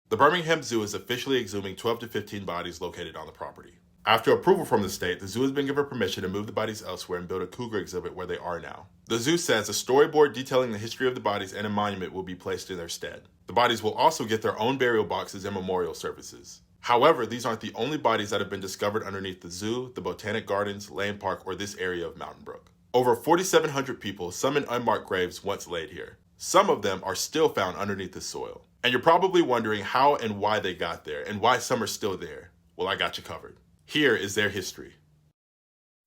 The Birmingham Zoo is officially exhuming 12 to 15 bodies located on the property. After approval from the state, the zoo has been given permission to move the bodies elsewhere and build a cougar exhibit where they are now. The zoo says a storyboard detailing the history of the bodies and a monument will be placed in their stead. The bodies will also get their own burial boxes and memorial services. However, these aren't the only bodies that have been discovered underneath the zoo, the Botanic Gardens, Lane Park, or this area of Mountain Brook. Over 4,700 people, some in unmarked graves, once laid here. Some of them are still found underneath the soil. And you're probably wondering how and why they got there, and why some are still there. Well, I got you covered. Here is their history.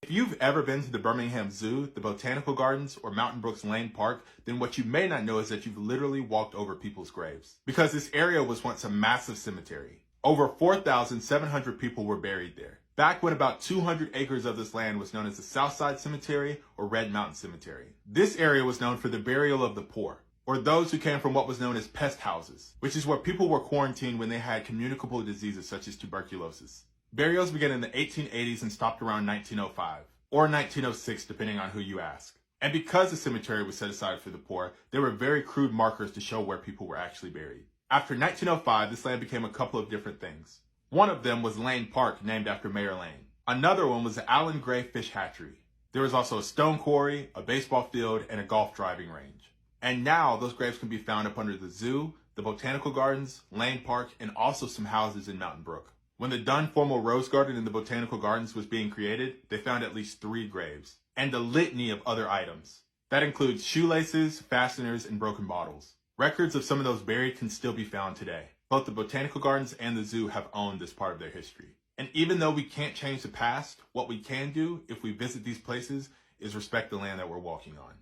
If you've ever been to the Birmingham Zoo, the Botanical Gardens, or Mountain Brook's Lane Park, then what you may not know is that you've literally walked over people's graves. Because this area was once a massive cemetery. Over 4,700 people were buried there. Back when about 200 acres of this land was known as the Southside Cemetery or Red Mountain Cemetery. This area was known for the burial of the poor, or those who came from what was known as pest houses, which is where people were quarantined when they had communicable diseases such as tuberculosis. Burials began in the 1880s and stopped around 1905, or 1906 depending on who you ask. And because the cemetery was set aside for the poor, there were very crude markers to show where people were actually buried. After 1905, this land became a couple of different things. One of them was Lane Park, named after Mayor Lane. Another one was the Allen Gray Fish Hatchery. There was also a stone quarry, a baseball field, and a golf driving range. And now those graves can be found up under the zoo, the Botanical Gardens, Lane Park, and also some houses in Mountain Brook. When the Dunn-Formal Rose Garden in the Botanical Gardens was being created, they found at least 3 graves, and a litany of other items. That includes shoelaces, fasteners, and broken bottles. Records of some of those buried can still be found today. Both the Botanical Gardens and the zoo have owned this part of their history. And even though we can't change the past, what we can do if we visit these places is respect the land that we're walking on.